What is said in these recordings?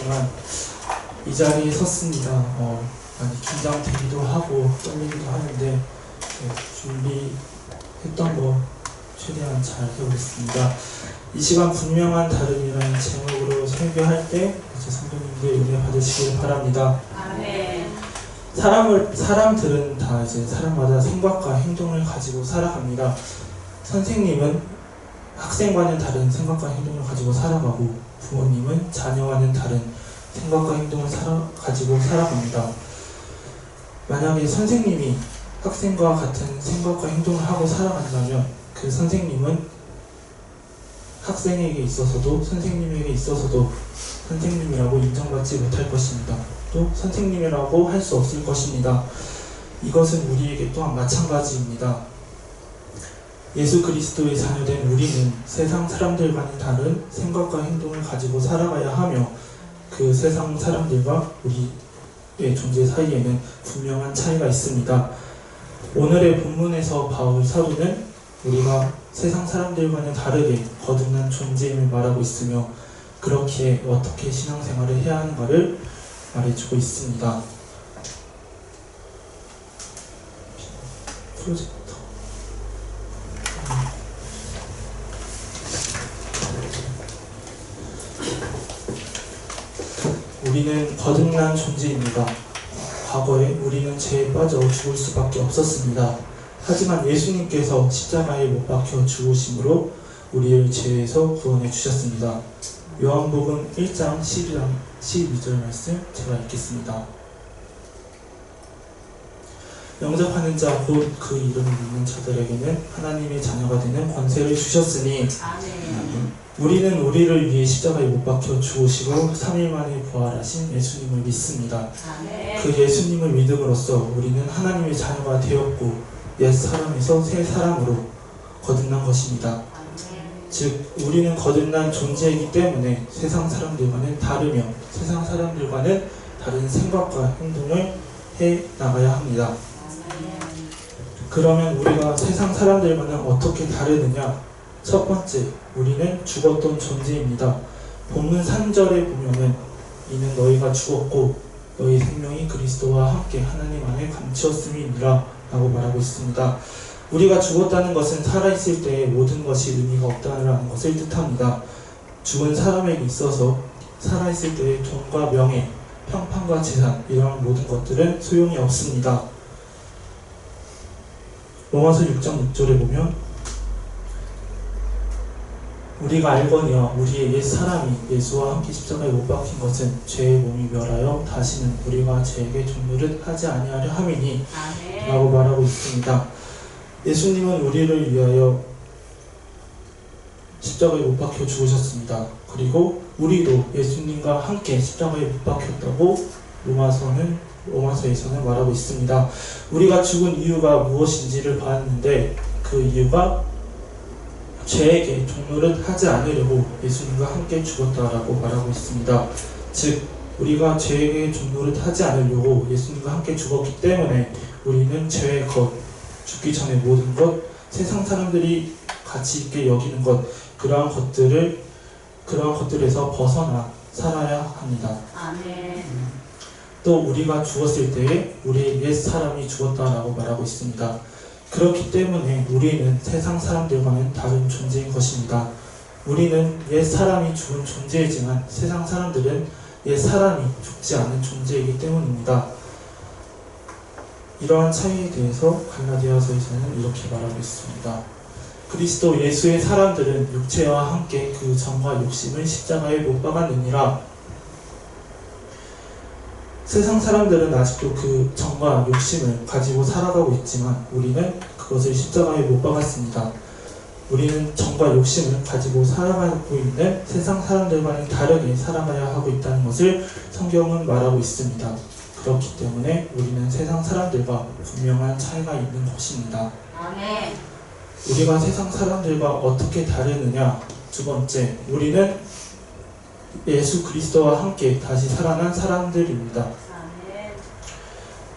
하지만 이 자리에 섰습니다. 많이 긴장되기도 하고 떨리기도 하는데 준비했던 거 최대한 잘 해보겠습니다. 이 시간 분명한 다름이라는 제목으로 설교할 때 성도님들 은혜 받으시길 바랍니다. 아멘. 사람들은 다 사람마다 생각과 행동을 가지고 살아갑니다. 선생님은 학생과는 다른 생각과 행동을 가지고 살아가고, 부모님은 자녀와는 다른 생각과 행동을 가지고 살아갑니다. 만약에 선생님이 학생과 같은 생각과 행동을 하고 살아간다면 그 선생님은 학생에게 있어서도 선생님에게 있어서도 선생님이라고 인정받지 못할 것입니다. 또 선생님이라고 할 수 없을 것입니다. 이것은 우리에게 또한 마찬가지입니다. 예수 그리스도의 자녀된 우리는 세상 사람들과는 다른 생각과 행동을 가지고 살아가야 하며, 그 세상 사람들과 우리의 존재 사이에는 분명한 차이가 있습니다. 오늘의 본문에서 바울 사도는 우리가 세상 사람들과는 다르게 거듭난 존재임을 말하고 있으며, 그렇게 어떻게 신앙생활을 해야 하는가를 말해주고 있습니다. 프로젝터. 우리는 거듭난 존재입니다. 과거에 우리는 죄에 빠져 죽을 수밖에 없었습니다. 하지만 예수님께서 십자가에 못 박혀 죽으심으로 우리를 죄에서 구원해 주셨습니다. 요한복음 1장 12절 말씀 제가 읽겠습니다. 영접하는 자 곧 그 이름을 믿는 자들에게는 하나님의 자녀가 되는 권세를 주셨으니, 아멘. 우리는 우리를 위해 십자가에 못 박혀 죽으시고 3일 만에 부활하신 예수님을 믿습니다. 아멘. 그 예수님을 믿음으로써 우리는 하나님의 자녀가 되었고 옛 사람에서 새 사람으로 거듭난 것입니다. 아멘. 즉 우리는 거듭난 존재이기 때문에 세상 사람들과는 다르며 세상 사람들과는 다른 생각과 행동을 해 나가야 합니다. 그러면 우리가 세상 사람들과는 어떻게 다르느냐? 첫 번째, 우리는 죽었던 존재입니다. 본문 3절에 보면은 이는 너희가 죽었고 너희 생명이 그리스도와 함께 하나님 안에 감추었음이니라 라고 말하고 있습니다. 우리가 죽었다는 것은 살아있을 때의 모든 것이 의미가 없다는 것을 뜻합니다. 죽은 사람에게 있어서 살아있을 때의 돈과 명예, 평판과 재산, 이러한 모든 것들은 소용이 없습니다. 로마서 6장 6절에 보면 우리가 알거니와 우리의 옛 사람이 예수와 함께 십자가에 못 박힌 것은 죄의 몸이 멸하여 다시는 우리가 죄에게 종노릇 하지 아니하려 함이니 라고 말하고 있습니다. 예수님은 우리를 위하여 십자가에 못 박혀 죽으셨습니다. 그리고 우리도 예수님과 함께 십자가에 못 박혔다고 로마서에서는 말하고 있습니다. 우리가 죽은 이유가 무엇인지를 봤는데, 그 이유가 죄에게 종노릇 하지 않으려고 예수님과 함께 죽었다라고 말하고 있습니다. 즉 우리가 죄에게 종노릇 하지 않으려고 예수님과 함께 죽었기 때문에 우리는 죄의 것, 죽기 전에 모든 것, 세상 사람들이 가치 있게 여기는 것, 그러한 것들에서 벗어나 살아야 합니다. 아멘. 또 우리가 죽었을 때에 우리의 옛 사람이 죽었다라고 말하고 있습니다. 그렇기 때문에 우리는 세상 사람들과는 다른 존재인 것입니다. 우리는 옛 사람이 죽은 존재이지만 세상 사람들은 옛 사람이 죽지 않은 존재이기 때문입니다. 이러한 차이에 대해서 갈라디아서에서는 이렇게 말하고 있습니다. 그리스도 예수의 사람들은 육체와 함께 그 정과 욕심을 십자가에 못 박았느니라. 세상 사람들은 아직도 그 정과 욕심을 가지고 살아가고 있지만 우리는 그것을 십자가에 못 박았습니다. 우리는 정과 욕심을 가지고 살아가고 있는 세상 사람들과는 다르게 살아가야 하고 있다는 것을 성경은 말하고 있습니다. 그렇기 때문에 우리는 세상 사람들과 분명한 차이가 있는 것입니다. 아멘. 우리가 세상 사람들과 어떻게 다르느냐? 두 번째, 우리는 예수 그리스도와 함께 다시 살아난 사람들입니다. 아멘.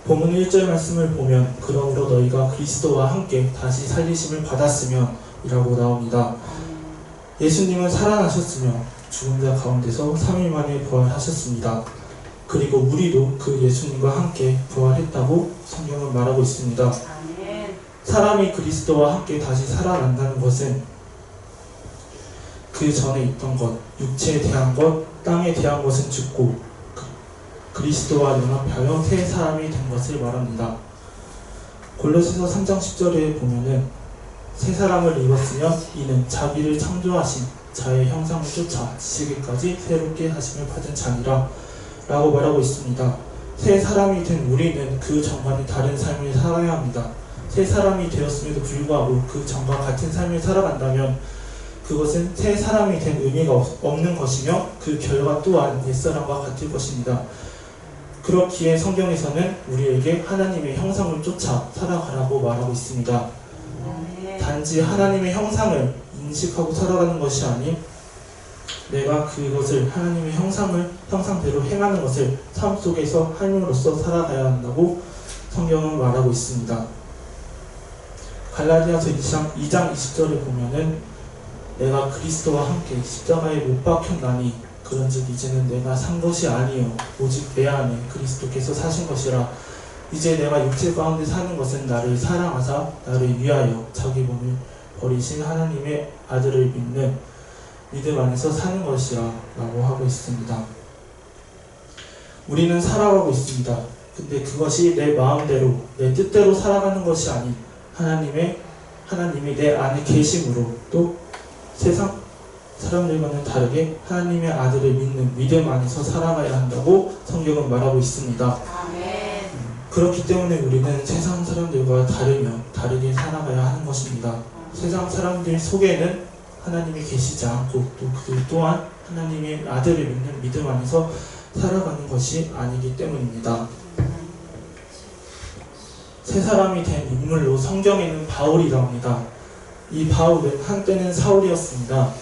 본문 1절 말씀을 보면 그러므로 너희가 그리스도와 함께 다시 살리심을 받았으면 이라고 나옵니다. 예수님은 살아나셨으며 죽은 자 가운데서 3일 만에 부활하셨습니다. 그리고 우리도 그 예수님과 함께 부활했다고 성경은 말하고 있습니다. 아멘. 사람이 그리스도와 함께 다시 살아난다는 것은 그 전에 있던 것, 육체에 대한 것, 땅에 대한 것은 죽고 그리스도와 연합하여 새 사람이 된 것을 말합니다. 골로새서 3장 10절에 보면은 새 사람을 입었으면 이는 자기를 창조하신 자의 형상을 쫓아 지시기까지 새롭게 하심을 받은 자니라 라고 말하고 있습니다. 새 사람이 된 우리는 그 전과는 다른 삶을 살아야 합니다. 새 사람이 되었음에도 불구하고 그 전과 같은 삶을 살아간다면 그것은 새 사람이 된 의미가 없는 것이며 그 결과 또한 옛사람과 같을 것입니다. 그렇기에 성경에서는 우리에게 하나님의 형상을 쫓아 살아가라고 말하고 있습니다. 단지 하나님의 형상을 인식하고 살아가는 것이 아닌 내가 그것을 하나님의 형상대로 행하는 것을 삶 속에서 삶으로써 살아가야 한다고 성경은 말하고 있습니다. 갈라디아서 2장 20절에 보면은 내가 그리스도와 함께 십자가에 못 박혔나니 그런즉 이제는 내가 산 것이 아니요 오직 내 안에 그리스도께서 사신 것이라. 이제 내가 육체 가운데 사는 것은 나를 사랑하사 나를 위하여 자기 몸을 버리신 하나님의 아들을 믿는 믿음 안에서 사는 것이라 라고 하고 있습니다. 우리는 살아가고 있습니다. 근데 그것이 내 마음대로 내 뜻대로 살아가는 것이 아닌 하나님의 내 안에 계심으로 또 세상 사람들과는 다르게 하나님의 아들을 믿는 믿음 안에서 살아가야 한다고 성경은 말하고 있습니다. 아멘. 그렇기 때문에 우리는 세상 사람들과 다르게 살아가야 하는 것입니다. 세상 사람들 속에는 하나님이 계시지 않고 또 그들 또한 하나님의 아들을 믿는 믿음 안에서 살아가는 것이 아니기 때문입니다. 새 사람이 된 인물로 성경에는 바울이 나옵니다. 이 바울은 한때는 사울이었습니다.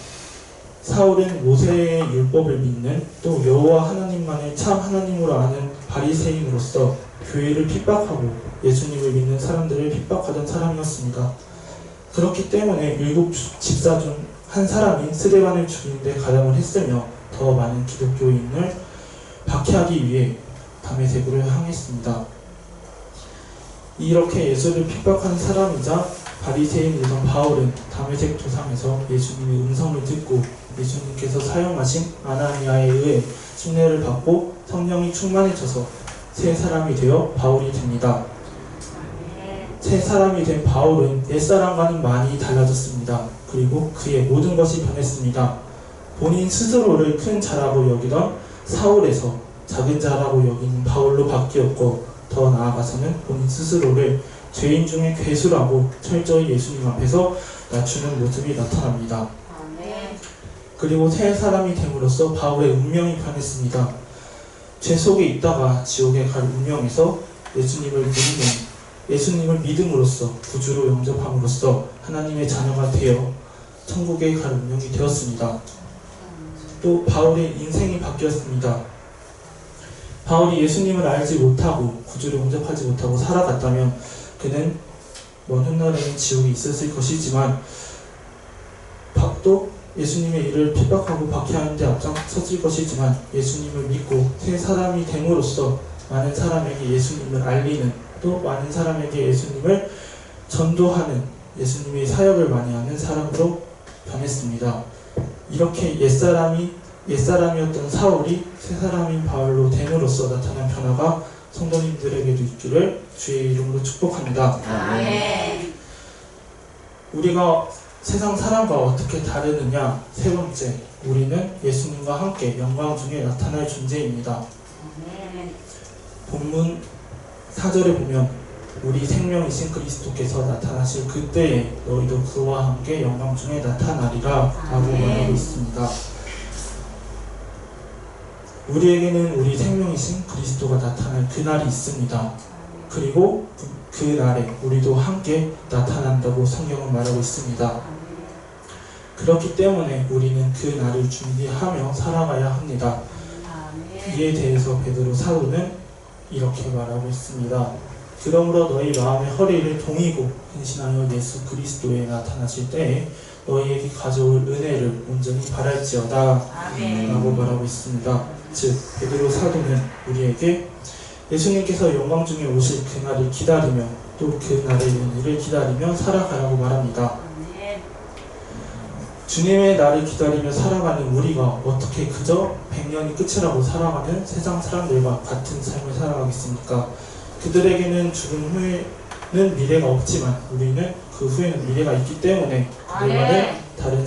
사울은 모세의 율법을 믿는 또 여호와 하나님만을 참 하나님으로 아는 바리새인으로서 교회를 핍박하고 예수님을 믿는 사람들을 핍박하던 사람이었습니다. 그렇기 때문에 일곱 집사 중 한 사람인 스데반을 죽이는 데 가담을 했으며 더 많은 기독교인을 박해하기 위해 다메섹으로 향했습니다. 이렇게 예수를 핍박한 사람이자 바리새인이던 바울은 다메섹 도상에서 예수님의 음성을 듣고 예수님께서 사용하신 아나니아에 의해 순례를 받고 성령이 충만해져서 새 사람이 되어 바울이 됩니다. 새 사람이 된 바울은 옛사람과는 많이 달라졌습니다. 그리고 그의 모든 것이 변했습니다. 본인 스스로를 큰 자라고 여기던 사울에서 작은 자라고 여기는 바울로 바뀌었고 더 나아가서는 본인 스스로를 죄인 중에 괴수라고 철저히 예수님 앞에서 낮추는 모습이 나타납니다. 그리고 새 사람이 됨으로써 바울의 운명이 변했습니다. 죄 속에 있다가 지옥에 갈 운명에서 예수님을 믿음으로써 구주로 영접함으로써 하나님의 자녀가 되어 천국에 갈 운명이 되었습니다. 또 바울의 인생이 바뀌었습니다. 바울이 예수님을 알지 못하고 구주를 영접하지 못하고 살아갔다면 그는 먼 훗날에는 지옥이 있었을 것이지만 또 예수님의 일을 핍박하고 박해하는 데 앞장섰을 것이지만 예수님을 믿고 새 사람이 됨으로써 많은 사람에게 예수님을 알리는 또 많은 사람에게 예수님을 전도하는 예수님의 사역을 많이 하는 사람으로 변했습니다. 이렇게 옛사람이었던 사울이 새 사람인 바울로 됨으로써 나타난 변화가 성도님들에게도 있기를 주의 이름으로 축복합니다. 아멘. 우리가 세상 사람과 어떻게 다르느냐? 세 번째, 우리는 예수님과 함께 영광 중에 나타날 존재입니다. 본문 4절에 보면 우리 생명이신 그리스도께서 나타나실 그때에 너희도 그와 함께 영광 중에 나타나리라 라고 말하고 있습니다. 우리에게는 우리 생명이신 그리스도가 나타날 그날이 있습니다. 그리고 그 날에 우리도 함께 나타난다고 성경은 말하고 있습니다. 그렇기 때문에 우리는 그 날을 준비하며 살아가야 합니다. 이에 대해서 베드로 사도는 이렇게 말하고 있습니다. 그러므로 너희 마음의 허리를 동이고 근신하여 예수 그리스도에 나타나실 때에 너희에게 가져올 은혜를 온전히 바랄지어다 아멘. 라고 말하고 있습니다. 즉 베드로 사도는 우리에게 예수님께서 영광 중에 오실 그날을 기다리며 또 그날의 은혜를 기다리며 살아가라고 말합니다. 아멘. 주님의 날을 기다리며 살아가는 우리가 어떻게 그저 100년이 끝이라고 살아가는 세상 사람들과 같은 삶을 살아가겠습니까? 그들에게는 죽음 후에는 미래가 없지만 우리는 그 후에는 미래가 있기 때문에 그들과는 다른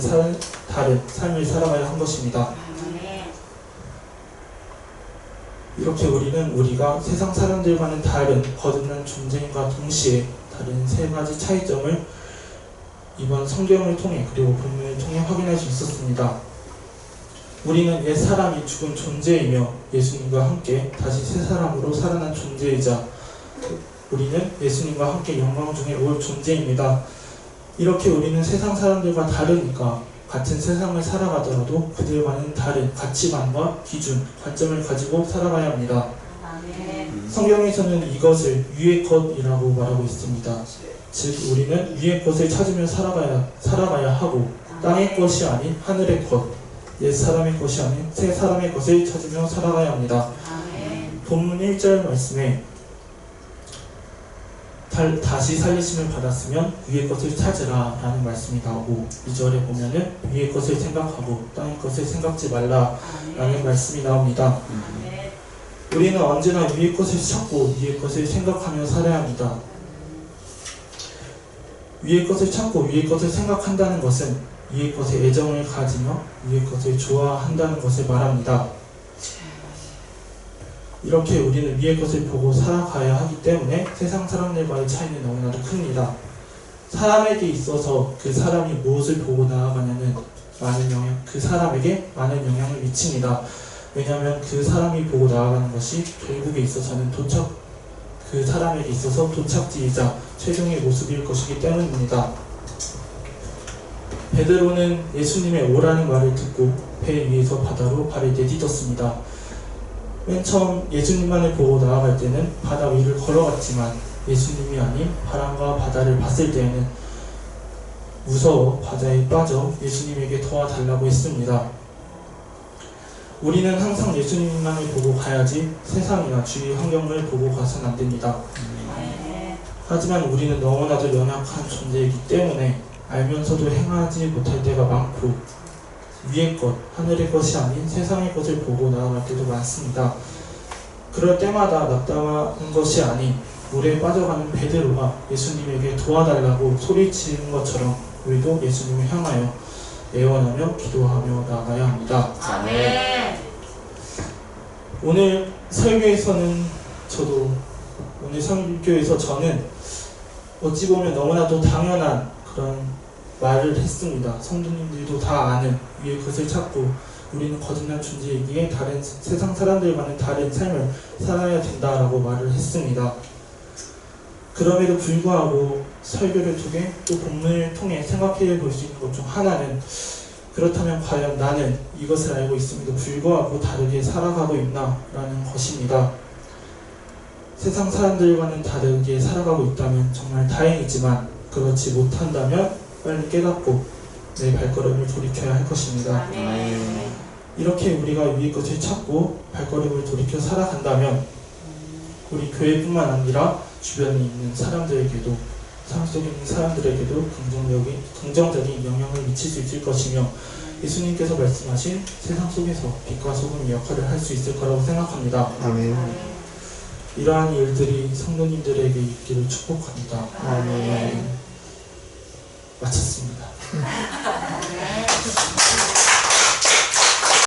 삶을 살아가야 한 것입니다. 아멘. 이렇게 우리가 세상 사람들과는 다른 거듭난 존재인과 동시에 다른 세 가지 차이점을 이번 성경을 통해 그리고 본문을 통해 확인할 수 있었습니다. 우리는 옛 사람이 죽은 존재이며 예수님과 함께 다시 새 사람으로 살아난 존재이자 우리는 예수님과 함께 영광 중에 올 존재입니다. 이렇게 우리는 세상 사람들과 다르니까 같은 세상을 살아가더라도 그들과는 다른 가치관과 기준, 관점을 가지고 살아가야 합니다. 아멘. 성경에서는 이것을 위의 것이라고 말하고 있습니다. 즉 우리는 위의 것을 찾으며 살아가야 하고 땅의 것이 아닌 하늘의 것, 옛 사람의 것이 아닌 새 사람의 것을 찾으며 살아가야 합니다. 아멘. 본문 1절 말씀에 다시 살리심을 받았으면 위의 것을 찾으라 라는 말씀이 나오고 2절에 보면은 위의 것을 생각하고 땅의 것을 생각지 말라 라는 말씀이 나옵니다. 아멘. 우리는 언제나 위의 것을 찾고 위의 것을 생각하며 살아야 합니다. 위의 것을 찾고 위의 것을 생각한다는 것은 위의 것에 애정을 가지며 위의 것을 좋아한다는 것을 말합니다. 이렇게 우리는 위의 것을 보고 살아가야 하기 때문에 세상 사람들과의 차이는 너무나도 큽니다. 사람에게 있어서 그 사람이 무엇을 보고 나아가냐는 그 사람에게 많은 영향을 미칩니다. 왜냐하면 그 사람이 보고 나아가는 것이 결국에 있어서는 그 사람에게 있어서 도착지이자 최종의 모습일 것이기 때문입니다. 베드로는 예수님의 오라는 말을 듣고 배 위에서 바다로 발을 내딛었습니다. 맨 처음 예수님만을 보고 나아갈 때는 바다 위를 걸어갔지만 예수님이 아닌 바람과 바다를 봤을 때에는 무서워 바다에 빠져 예수님에게 도와달라고 했습니다. 우리는 항상 예수님만을 보고 가야지 세상이나 주위 환경을 보고 가서는 안 됩니다. 아멘. 하지만 우리는 너무나도 연약한 존재이기 때문에 알면서도 행하지 못할 때가 많고 위의 것, 하늘의 것이 아닌 세상의 것을 보고 나아갈 때도 많습니다. 그럴 때마다 낙담하는 것이 아닌 물에 빠져가는 베드로가 예수님에게 도와달라고 소리치는 것처럼 우리도 예수님을 향하여 애원하며 기도하며 나아가야 합니다. 아멘. 오늘 설교에서는 오늘 설교에서 저는 어찌 보면 너무나도 당연한 그런 말을 했습니다. 성도님들도 다 아는 위의 것을 찾고 우리는 거듭난 존재이기에 다른 세상 사람들과는 다른 삶을 살아야 된다라고 말을 했습니다. 그럼에도 불구하고 설교를 통해 또 본문을 통해 생각해 볼 수 있는 것 중 하나는 그렇다면 과연 나는 이것을 알고 있음에도 불구하고 다르게 살아가고 있나 라는 것입니다. 세상 사람들과는 다르게 살아가고 있다면 정말 다행이지만 그렇지 못한다면 빨리 깨닫고 내 발걸음을 돌이켜야 할 것입니다. 아멘. 이렇게 우리가 위의 것을 찾고 발걸음을 돌이켜 살아간다면 우리 교회뿐만 아니라 주변에 있는 사람들에게도 삶 속에 있는 사람들에게도 긍정적인 영향을 미칠 수 있을 것이며 예수님께서 말씀하신 세상 속에서 빛과 소금의 역할을 할 수 있을 거라고 생각합니다. 아멘. 이러한 일들이 성도님들에게 있기를 축복합니다. 아멘.